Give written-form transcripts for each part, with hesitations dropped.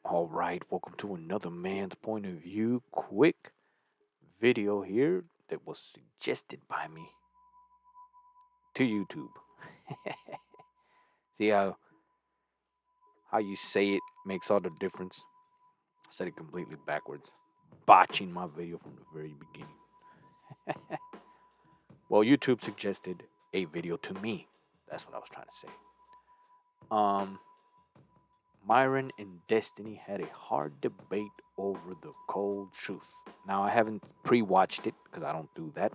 All right, welcome to another man's point of view. Quick video here that was suggested by me to YouTube. See how you say it makes all the difference. I said it completely backwards, botching my video from the very beginning. Well, YouTube suggested a video to me. That's what I was trying to say. Um, Myron and Destiny had a hard debate over the cold truth. Now, I haven't pre watched it because I don't do that.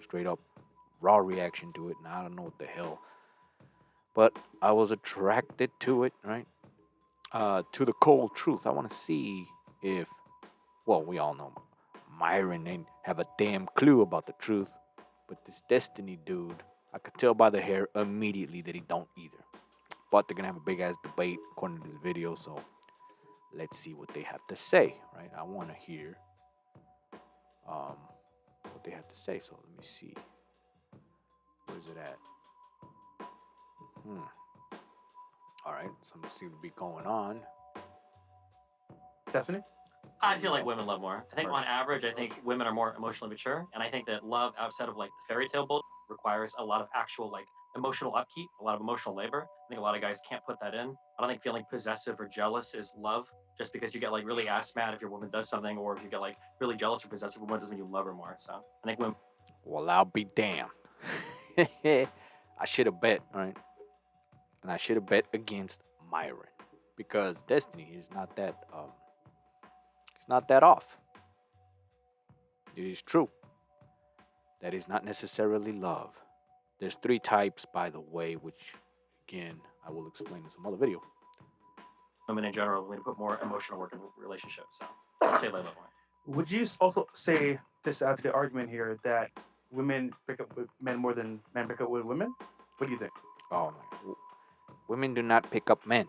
Straight up raw reaction to it, and I don't know what the hell. But I was attracted to it, right? To the cold truth. I want to see if, well, we all know Myron ain't have a damn clue about the truth. But this Destiny dude, I could tell by the hair immediately that he don't either. But they're gonna have a big ass debate according to this video, so let's see what they have to say, right? I want to hear what they have to say. So let me see. Where's it at? All right, something seems to be going on. Destiny? I feel like women love more. I think on average, I think women are more emotionally mature, and I think that love outside of like the fairy tale bull requires a lot of actual like emotional upkeep, a lot of emotional labor. I think a lot of guys can't put that in. I don't think feeling possessive or jealous is love. Just because you get like really ass mad if your woman does something, or if you get like really jealous or possessive of a woman, doesn't mean you love her more. So I think women. Well, I'll be damned. I should have bet, right? And I should have bet against Myron because Destiny is not that it's not that off. It is true. That is not necessarily love. There's three types, by the way, which again I will explain in some other video. Women in general, we need to put more emotional work in relationships. So I'd say love more. Would you also say, just to add to the argument here, that women pick up with men more than men pick up with women? What do you think? Oh my! Women do not pick up men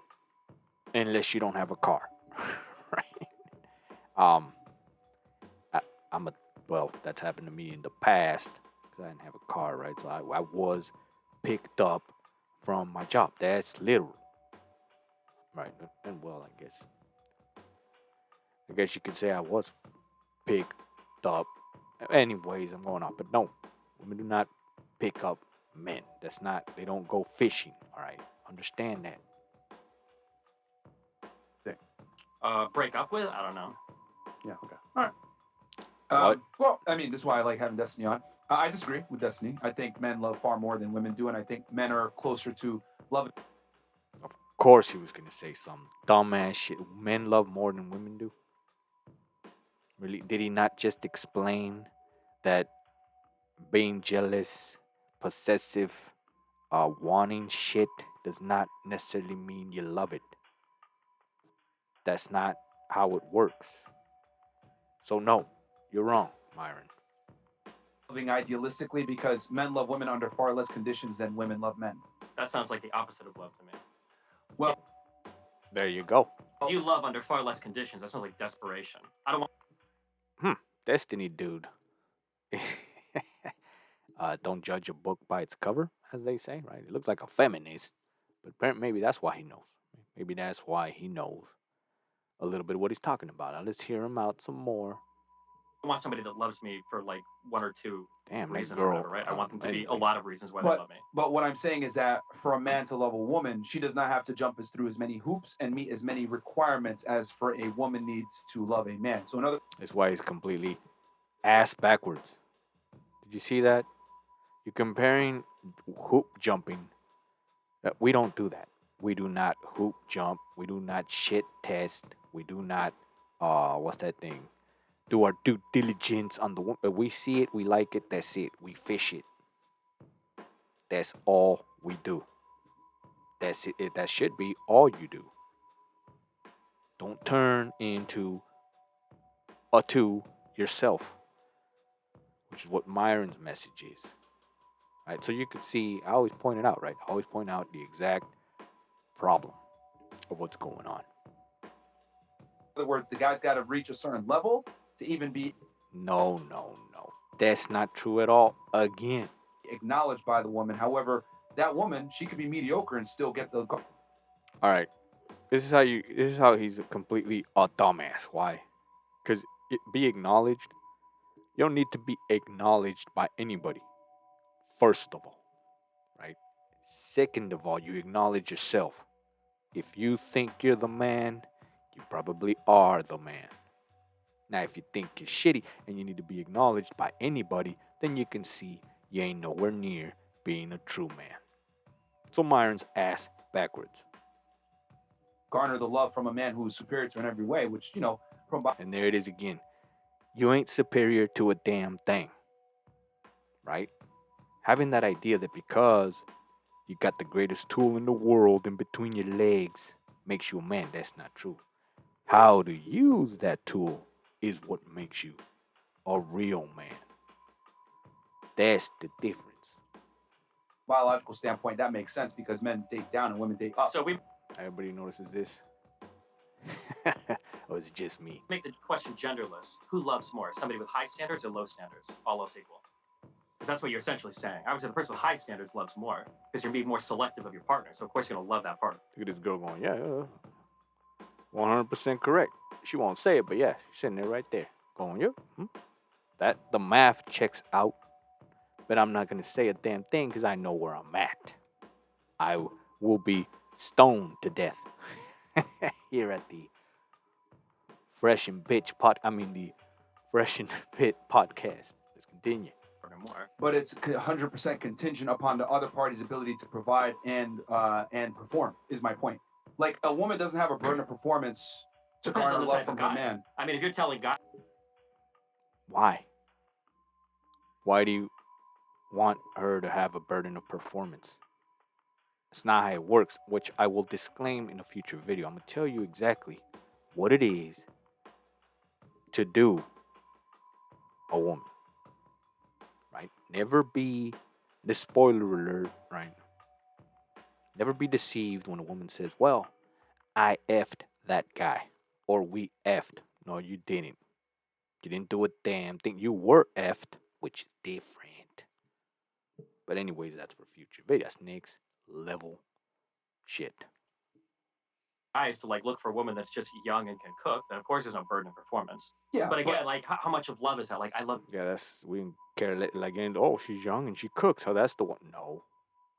unless you don't have a car, right? Um, I'm a well. That's happened to me in the past because I didn't have a car, right? So I was picked up from my job. That's literal, right? And well, I guess you could say I was picked up. Anyways, I'm going off, but no, women do not pick up men. That's not. They don't go fishing. All right, understand that. Break up with? I don't know. Yeah, okay. All right. What? Well, I mean, this is why I like having Destiny on. I disagree with Destiny. I think men love far more than women do, and I think men are closer to love. Of course, he was gonna say some dumbass shit. Men love more than women do. Really? Did he not just explain that being jealous, possessive, wanting shit does not necessarily mean you love it? That's not how it works. So no, you're wrong, Myron. Loving idealistically because men love women under far less conditions than women love men. That sounds like the opposite of love to me. Well, There you go. You love under far less conditions. That sounds like desperation. I don't want. Destiny, dude. Don't judge a book by its cover, as they say, right? It looks like a feminist, but maybe that's why he knows. Maybe that's why he knows a little bit of what he's talking about. Now let's hear him out some more. I want somebody that loves me for like one or two Damn, that reasons girl. or whatever, right? I want them to be a anyways. lot of reasons why they love me. but what I'm saying is that for a man to love a woman, she does not have to jump through as many hoops and meet as many requirements as for a woman needs to love a man. So another. That's why he's completely ass backwards. Did you see that? You're comparing hoop jumping. We don't do that. We do not hoop jump. We do not shit test. We do not, what's that thing? Do our due diligence on the woman. We see it, we like it, that's it. We fish it. That's all we do. That's it. That should be all you do. Don't turn into a two yourself, which is what Myron's message is. Right? So you could see, I always point it out, right? I always point out the exact problem of what's going on. In other words, the guy's got to reach a certain level to even be No. That's not true at all. Again. acknowledged by the woman. However, that woman, she could be mediocre and still get the. All right. This is how he's completely a dumbass. Why? Because be acknowledged. You don't need to be acknowledged by anybody. First of all, right? Second of all, you acknowledge yourself. If you think you're the man, you probably are the man. Now, if you think you're shitty and you need to be acknowledged by anybody, then you can see you ain't nowhere near being a true man. So Myron's ass backwards. Garner the love from a man who is superior to in every way, which, And there it is again. You ain't superior to a damn thing. Right? Having that idea that because you got the greatest tool in the world in between your legs makes you a man, that's not true. How to use that tool is what makes you a real man. That's the difference. biological standpoint, that makes sense because men date down and women date up. So we Everybody notices this? Or is it just me? make the question genderless. Who loves more, somebody with high standards or low standards, all else equal? Because that's what you're essentially saying. Obviously, the person with high standards loves more because you're being more selective of your partner. So of course you're gonna love that partner. Look at this girl going, yeah, 100% correct. She won't say it, but yeah, she's sitting there right there going, yep. That the math checks out, but I'm not gonna say a damn thing because I know where I'm at. I will be stoned to death here at the Fresh and Bitch the Fresh and Pit podcast. Let's continue. More. But it's 100% contingent upon the other party's ability to provide and perform. Is my point. Like a woman doesn't have a burden of performance to Depends on garner the love type from of her guy. man. I mean, if you're telling guys, Why? Why do you want her to have a burden of performance? It's not how it works, which I will disclaim in a future video. I'm gonna tell you exactly what it is to do a woman. Right? Never be this spoiler alert, right? Never be deceived when a woman says, well, I effed that guy. Or we effed. No, you didn't. You didn't do a damn thing. You were effed, which is different. But anyways, that's for future videos. That's next level shit. guys to like look for a woman that's just young and can cook, then of course there's no burden of performance. Yeah, But again, like how much of love is that? Like I love Yeah, that's we don't care like oh, she's young and she cooks. Oh, that's the one. No.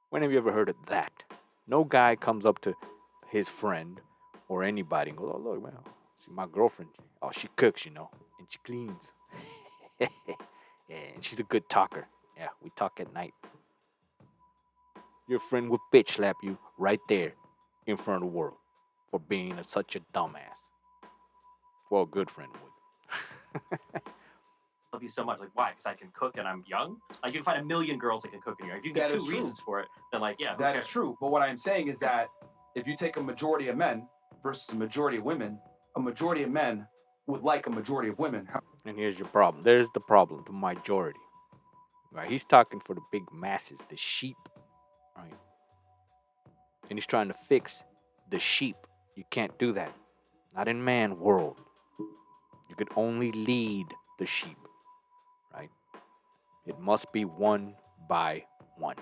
When have you ever heard of that? No guy comes up to his friend or anybody and goes, oh look, man, see my girlfriend. Oh, she cooks, and she cleans. Yeah, and she's a good talker. Yeah, we talk at night. Your friend would bitch slap you right there in front of the world for being such a dumbass. Well, a good friend would. you so much. Like why? Because I can cook and I'm young. Like you can find a million girls that can cook in here. If you can That get is two true. reasons for it, then like yeah, that is true. But what I'm saying is that if you take a majority of men versus a majority of women, a majority of men would like a majority of women. And here's your problem. There's the problem, the majority. Right? He's talking for the big masses, the sheep. Right? And he's trying to fix the sheep. You can't do that. Not in man world. You could only lead the sheep. Right? It must be one by one.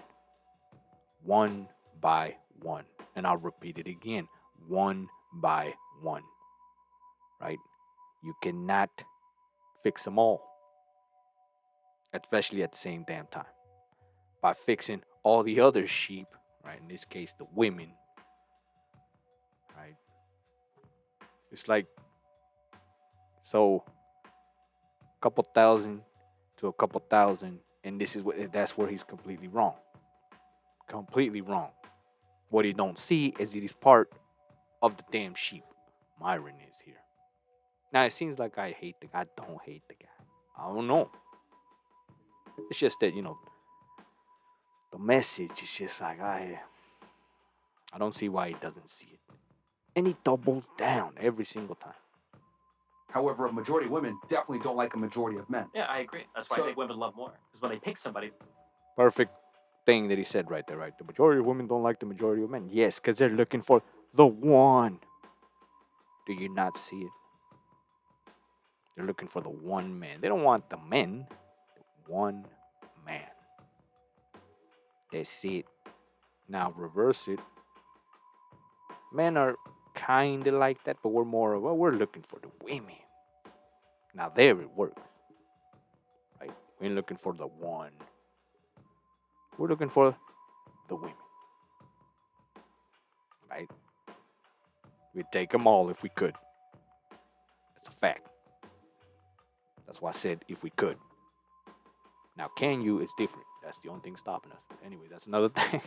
One by one. And I'll repeat it again. One by one. Right? You cannot fix them all. Especially at the same damn time. By fixing all the other sheep, right? In this case, the women, right? It's like, so, a couple thousand to a couple thousand, and that's where he's completely wrong. Completely wrong. What he don't see is he's part of the damn sheep. Myron is here. Now it seems like I don't hate the guy. I don't know. It's just that the message is just like I don't see why he doesn't see it. And he doubles down every single time. However, a majority of women definitely don't like a majority of men. Yeah, I agree. That's why I think women love more. Because when they pick somebody, Perfect thing that he said right there, right? The majority of women don't like the majority of men. Yes, because they're looking for the one. Do you not see it? They're looking for the one man. They don't want the men. The one man. That's it. Now reverse it. Men are kind of like that, but we're more of, well, we're looking for the women. Now there it works, right? We ain't looking for the one. We're looking for the women, right? We'd take them all if we could. That's a fact. That's why I said if we could. Now, can you? It's different. That's the only thing stopping us. But anyway, that's another thing.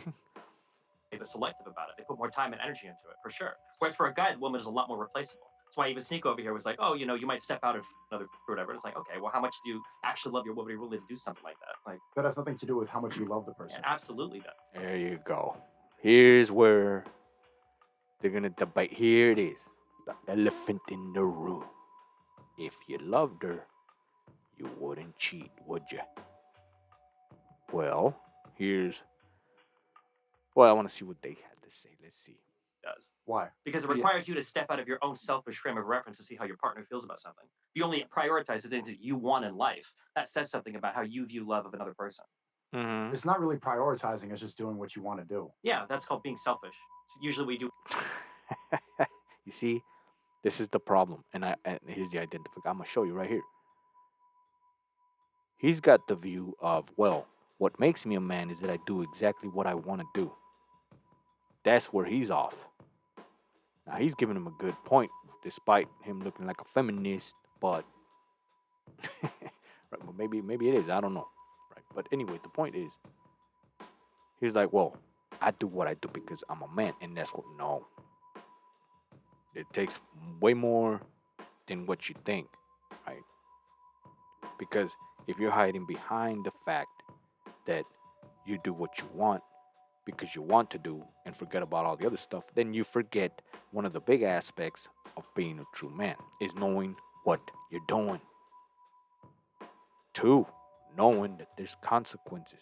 But selective about it. They put more time and energy into it, for sure. Whereas for a guy, the woman is a lot more replaceable. That's why even Sneeko over here was like, oh, you might step out of another or whatever. It's like, okay, well, how much do you actually love your woman to be willing to do something like that? Like, That has nothing to do with how much you love the person. it absolutely does. There you go. Here's where they're gonna debate. Here it is. The elephant in the room. If you loved her, you wouldn't cheat, would you? Well, I want to see what they had to say. Let's see. It does. Why? Because it Yeah. requires you to step out of your own selfish frame of reference to see how your partner feels about something. If you only prioritize the things that you want in life, that says something about how you view love of another person. Mm-hmm. It's not really prioritizing, it's just doing what you want to do. Yeah, that's called being selfish. So usually we do. You see, this is the problem, and here's the identification. I'm gonna show you right here. He's got the view of, well, what makes me a man is that I do exactly what I want to do. That's where he's off. Now he's giving him a good point, despite him looking like a feminist. But right, well, maybe it is. I don't know. Right, but anyway, the point is, he's like, well, I do what I do because I'm a man, and that's what. No, it takes way more than what you think, right? Because if you're hiding behind the fact that you do what you want because you want to do and forget about all the other stuff, then you forget one of the big aspects of being a true man is knowing what you're doing. 2, knowing that there's consequences.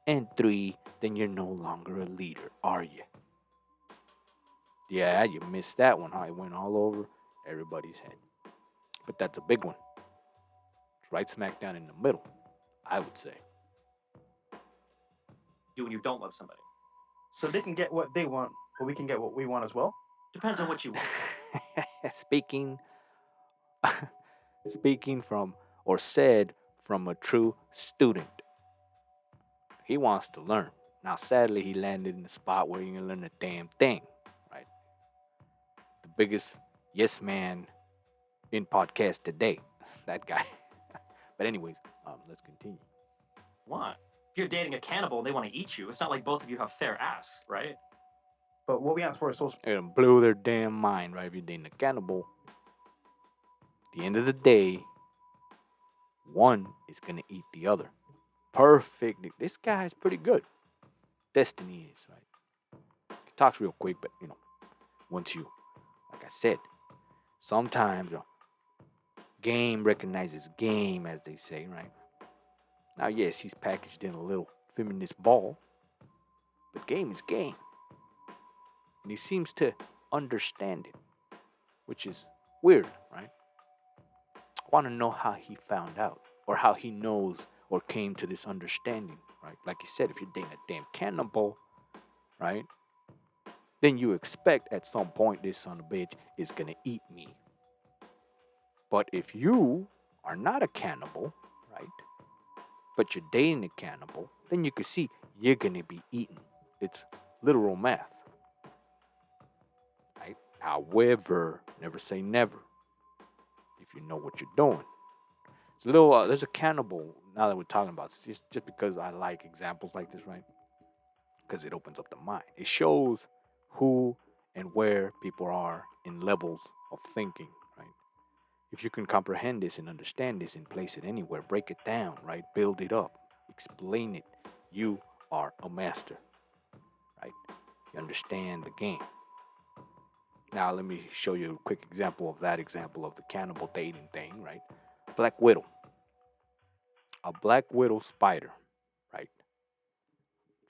And 3, then you're no longer a leader, are you? Yeah, you missed that one. How it went all over everybody's head. But that's a big one. It's right smack down in the middle, I would say. Do when you don't love somebody. So they can get what they want, but we can get what we want as well. Depends on what you want. speaking speaking from or said from a true student. He wants to learn. Now sadly he landed in the spot where he can learn a damn thing. Right? The biggest yes man in podcast today. That guy. But anyways, let's continue. Want. If you're dating a cannibal and they want to eat you, it's not like both of you have fair asks, right? But what we ask for is so It blew their damn mind, right? If you're dating a cannibal, at the end of the day, one is gonna eat the other. Perfect. This guy's pretty good. Destiny is, right? He talks real quick, but once you, like I said, sometimes game recognizes game, as they say, right? Now, yes, he's packaged in a little feminist ball, but game is game. And he seems to understand it, which is weird, right? I want to know how he found out, or how he knows or came to this understanding, right? Like you said, if you're dating a damn cannibal, right? Then you expect at some point this son of a bitch is gonna eat me. But if you are not a cannibal, right? But you're dating a cannibal, then you can see you're gonna be eaten. It's literal math. Right? However, never say never. If you know what you're doing. It's a little there's a cannibal now that we're talking about it's just because I like examples like this, right? Because it opens up the mind. It shows who and where people are in levels of thinking, right? If you can comprehend this and understand this and place it anywhere, break it down, right? Build it up, explain it. You are a master, right? You understand the game. Now, let me show you a quick example of that example of the cannibal dating thing, right? Black Widow. A Black Widow spider, right?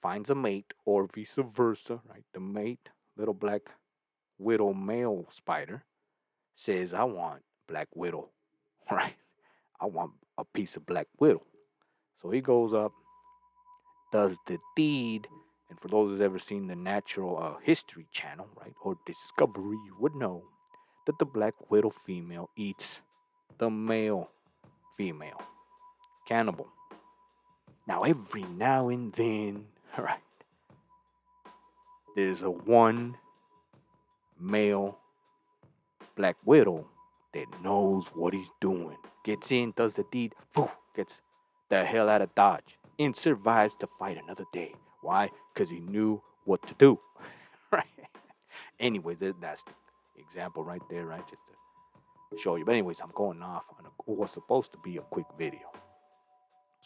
Finds a mate or vice versa, right? The mate, little Black Widow male spider, says, I want Black Widow, right? I want a piece of Black Widow. So he goes up, does the deed, And for those who's ever seen the Natural History Channel, right, or Discovery, you would know that the black widow female eats the male female. Cannibal. Now, every now and then, right, there's a one male black widow that knows what he's doing. Gets in, does the deed, poof, gets the hell out of Dodge, and survives to fight another day. Why? Because he knew what to do. Right? Anyways, that's the example right there, right? Just to show you. But anyways, I'm going off on what's supposed to be a quick video.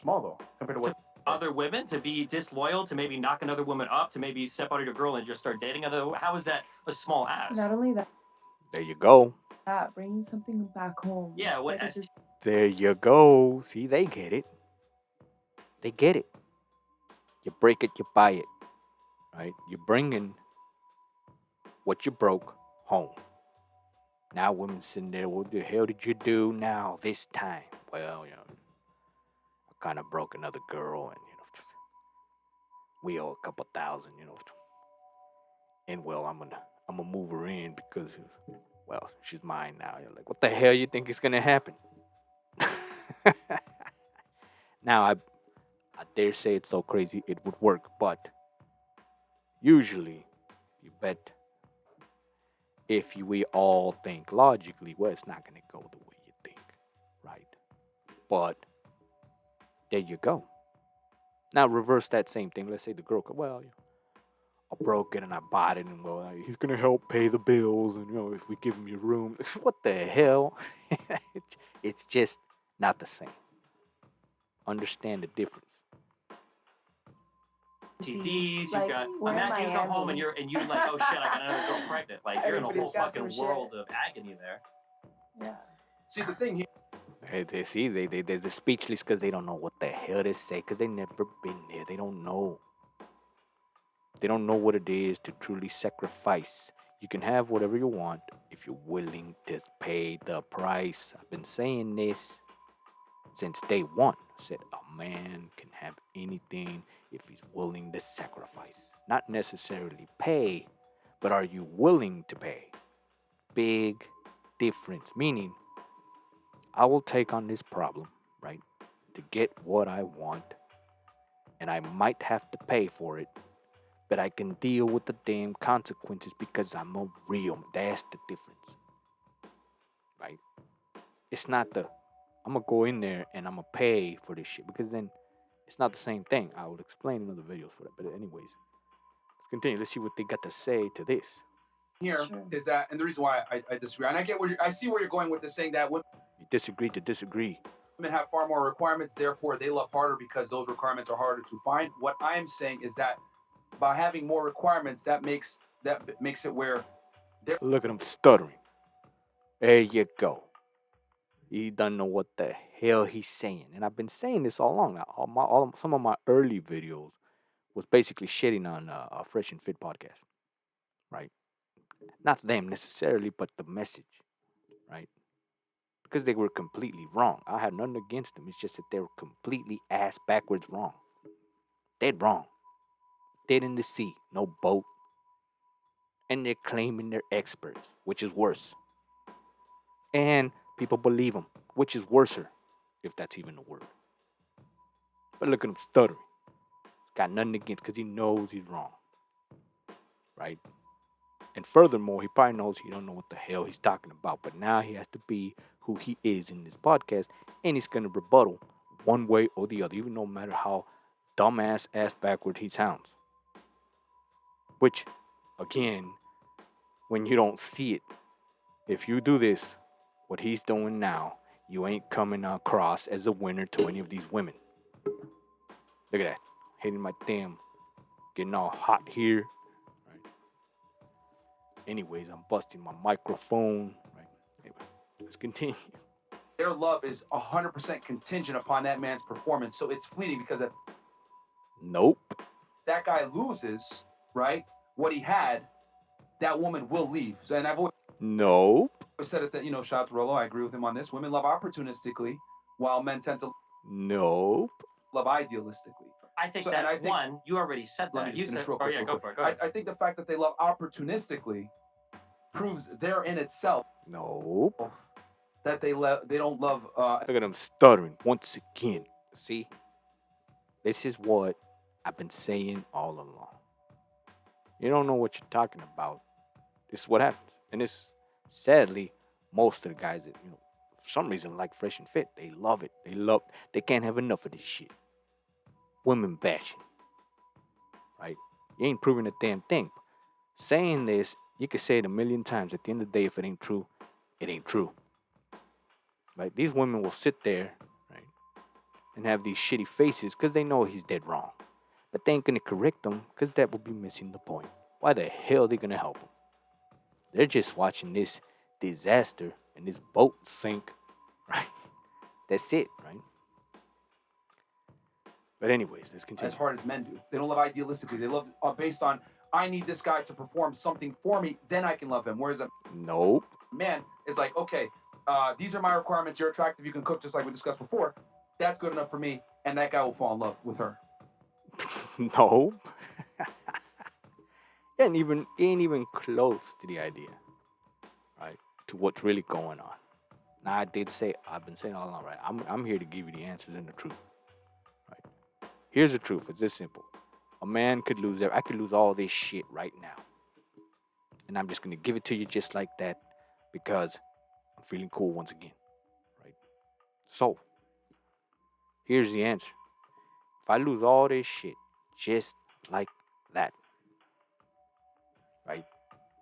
Small though, compared to what Other women to be disloyal, to maybe knock another woman up, to maybe step out of your girl and just start dating another. How is that a small ass? Not only that, There you go. bringing something back home. Yeah, what Like, as it's There you go. See, they get it. They get it. You break it, you buy it. Right? You're bringing what you broke home. Now women sitting there, what the hell did you do now this time? Well, I kind of broke another girl, and we owe a couple thousand, and well, I'm gonna move her in because, well, she's mine now. You're like, what the hell you think is gonna happen? Now I dare say it's so crazy it would work, but usually, you bet if we all think logically, well, it's not gonna go the way you think, right? But there you go. Now reverse that same thing. Let's say the girl, well, I broke it and I bought it, and well, he's gonna help pay the bills, and if we give him your room, what the hell? It's just not the same. Understand the difference. TDs, you like, got. we're in Imagine you come home and Miami. you like, oh shit, I got another girl pregnant. Like you're in a whole Everybody's got fucking some world of agony there. yeah. See, the thing here, They see, they're speechless because they don't know what the hell to say because they never been there. They don't know. They don't know what it is to truly sacrifice. You can have whatever you want if you're willing to pay the price. I've been saying this since day one. I said a man can have anything if he's willing to sacrifice. Not necessarily pay, but are you willing to pay? Big difference. Meaning, I will take on this problem, right, to get what I want, and I might have to pay for it, but I can deal with the damn consequences because I'm a real. That's the difference, right? It's not I'm gonna go in there and I'm gonna pay for this shit because then it's not the same thing. I will explain in other videos for that. But anyways, let's continue. Let's see what they got to say to this. is Sure. that, and the reason why I disagree, and I get where I see where you're going with this, saying that women You disagree to disagree. have far more requirements, therefore they love harder because those requirements are harder to find. What I'm saying is that by having more requirements, that makes it where Look at him stuttering. There you go. He doesn't know what the hell he's saying, and I've been saying this all along. Now, some of my early videos was basically shitting on a Fresh and Fit podcast, right? Not them necessarily, but the message, right? Because they were completely wrong. I had nothing against them. It's just that they were completely ass backwards wrong. Dead wrong. Dead in the sea. No boat. And they're claiming they're experts, which is worse. And people believe them, which is worser, if that's even a word. But look at him stuttering. Got nothing against because he knows he's wrong. Right? And furthermore, he probably knows he don't know what the hell he's talking about. But now he has to be who he is in this podcast, and he's gonna rebuttal one way or the other, even no matter how dumbass ass backward he sounds. Which, again, when you don't see it, if you do this, what he's doing now, you ain't coming across as a winner to any of these women. Look at that. Hitting my damn, getting all hot here. Right. Anyways, I'm busting my microphone. Right. Anyway, let's continue. their love is 100% contingent upon that man's performance. So it's fleeting because if Nope. that guy loses, right, what he had, that woman will leave. So, and I've always Nope. said it that, shout out to Rollo, I agree with him on this. Women love opportunistically, while men tend to Nope. love idealistically. I think So- that and I think- one, you already said Let me that. just You finish said, real quick. yeah, real go quick. for it. Go ahead. I think the fact that they love opportunistically proves there in itself Nope. that they don't love. Look at him stuttering once again. See? This is what I've been saying all along. You don't know what you're talking about. This is what happens. And it's sadly most of the guys that, for some reason like Fresh and Fit. They love it. They can't have enough of this shit. Women bashing. Right? You ain't proving a damn thing. Saying this, you can say it a million times. At the end of the day, if it ain't true, it ain't true. Right? These women will sit there, right, and have these shitty faces because they know he's dead wrong. But they ain't gonna correct him because that would be missing the point. Why the hell are they gonna help him? They're just watching this disaster and this boat sink, right? That's it, right? But anyways, let's continue. As hard as men do. They don't love idealistically. They love based on I need this guy to perform something for me, then I can love him. Whereas a Nope. man is like, okay, these are my requirements. You're attractive. You can cook just like we discussed before. That's good enough for me, and that guy will fall in love with her. Nope. ain't even close to the idea, right? To what's really going on. Now I've been saying all along, right? I'm here to give you the answers and the truth. Right? Here's the truth. It's this simple. A man could lose I could lose all this shit right now. And I'm just gonna give it to you just like that because I'm feeling cool once again. Right? So here's the answer. If I lose all this shit just like that, right?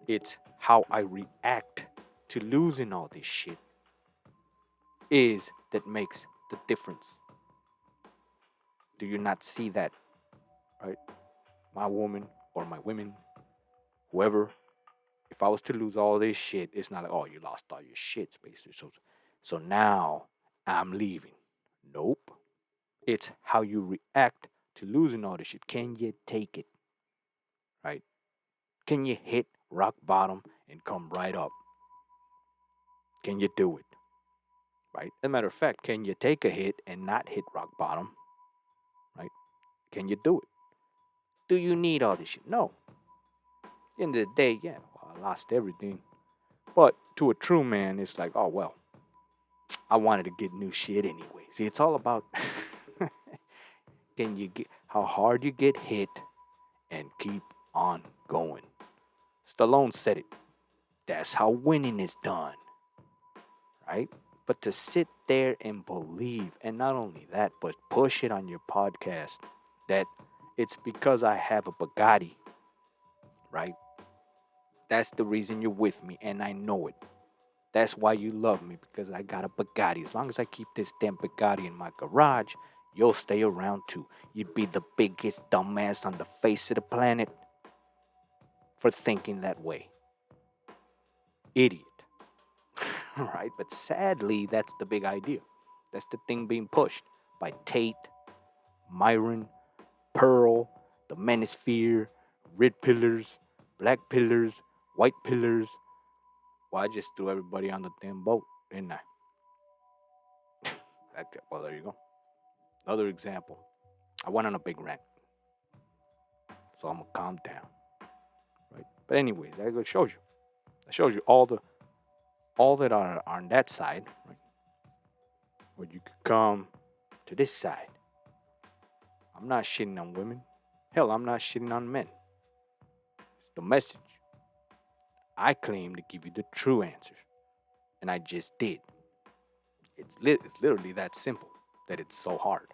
It's how I react to losing all this shit is that makes the difference. Do you not see that? Right? My woman or my women, whoever, if I was to lose all this shit, it's not like, oh, you lost all your shit, basically. So now I'm leaving. Nope. It's how you react to losing all this shit. Can you take it? Right? Can you hit rock bottom and come right up? Can you do it? Right? As a matter of fact, can you take a hit and not hit rock bottom? Right? Can you do it? Do you need all this shit? No. At the end of the day, yeah, well, I lost everything. But to a true man, it's like, oh, well, I wanted to get new shit anyway. See, it's all about can you get how hard you get hit and keep on going. Stallone said it. That's how winning is done. Right? But to sit there and believe, and not only that, but push it on your podcast that it's because I have a Bugatti, right? That's the reason you're with me, and I know it. That's why you love me, because I got a Bugatti. As long as I keep this damn Bugatti in my garage, you'll stay around too. You'd be the biggest dumbass on the face of the planet for thinking that way. Idiot. Right? But sadly, that's the big idea. That's the thing being pushed by Tate, Myron, Pearl, the Manosphere, Red Pillars, Black Pillars, White Pillars. Well, I just threw everybody on the damn boat, didn't I? Well, there you go. Another example. I went on a big rant. So I'm going to calm down. Right? But anyways, that shows you. That shows you all that are on that side, right? Where you could come to this side. I'm not shitting on women. Hell, I'm not shitting on men. It's the message. I claim to give you the true answers. And I just did. It's literally that simple that it's so hard.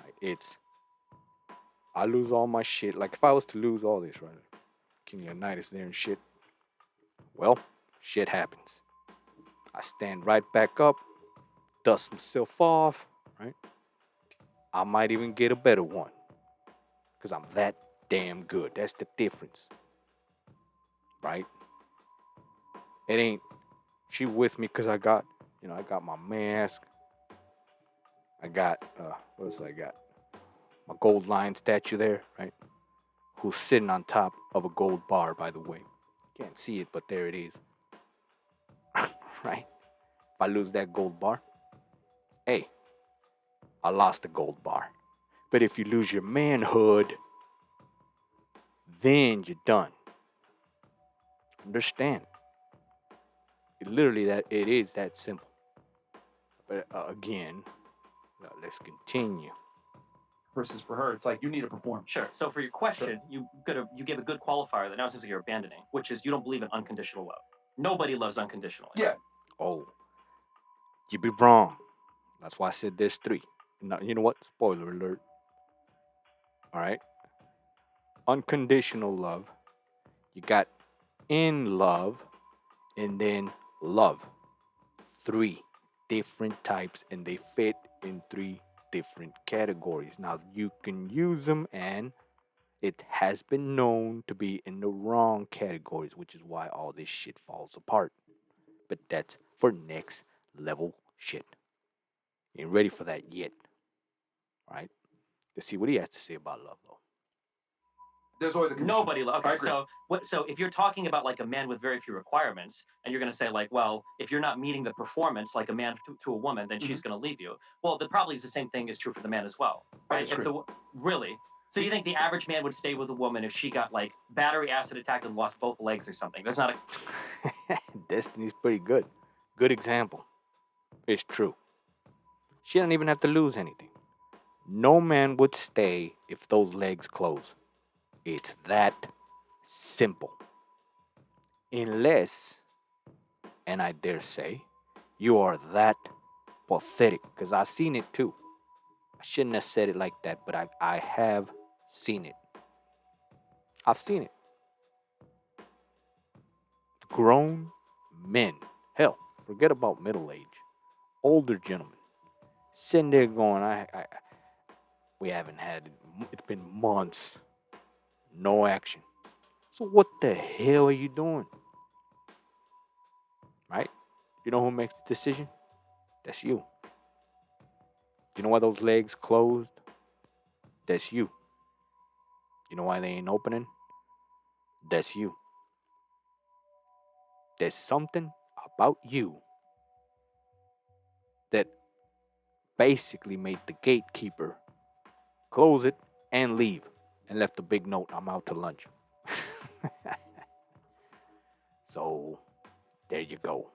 Right? I lose all my shit. Like if I was to lose all this, right? King Leonidas there and shit. Well, shit happens. I stand right back up, dust myself off, right? I might even get a better one. Because I'm that damn good. That's the difference. Right? It ain't she with me because I got my mask. I got, what else I got? My gold lion statue there, right? Who's sitting on top of a gold bar, by the way. Can't see it, but there it is. Right? If I lose that gold bar, hey, I lost the gold bar. But if you lose your manhood, then you're done. Understand? It is that simple. But again, let's continue. Versus for her, it's like you need to perform. Sure. So for your question, you gave a good qualifier that now it seems like you're abandoning, which is you don't believe in unconditional love. Nobody loves unconditionally. Yeah. Oh, you'd be wrong. That's why I said there's three. Now, you know what? Spoiler alert. All right. Unconditional love. You got in love and then love. Three different types, and they fit in three different categories. Now, you can use them, and it has been known to be in the wrong categories, which is why all this shit falls apart. But that's for next level shit. Ain't ready for that yet. Right? Let's see what he has to say about love, though. There's always a condition. Nobody. I Okay, agree. so if you're talking about like a man with very few requirements, and you're going to say like, well, if you're not meeting the performance like a man to a woman, then she's going to leave you. Well, that probably is the same thing is true for the man as well, I right? If disagree. the really, so you think the average man would stay with a woman if she got like battery acid attack and lost both legs or something? There's not a Destiny's pretty good. Good example. It's true. She doesn't even have to lose anything. No man would stay if those legs close. It's that simple. Unless, and I dare say, you are that pathetic. Because I've seen it too. I shouldn't have said it like that, but I have seen it. I've seen it. Grown men. Hell, forget about middle age. Older gentlemen. Sitting there going, we haven't had, it's been months. No action. So what the hell are you doing? Right? You know who makes the decision? That's you. You know why those legs closed? That's you. You know why they ain't opening? That's you. There's something about you that basically made the gatekeeper close it and leave and left a big note, I'm out to lunch. So there you go.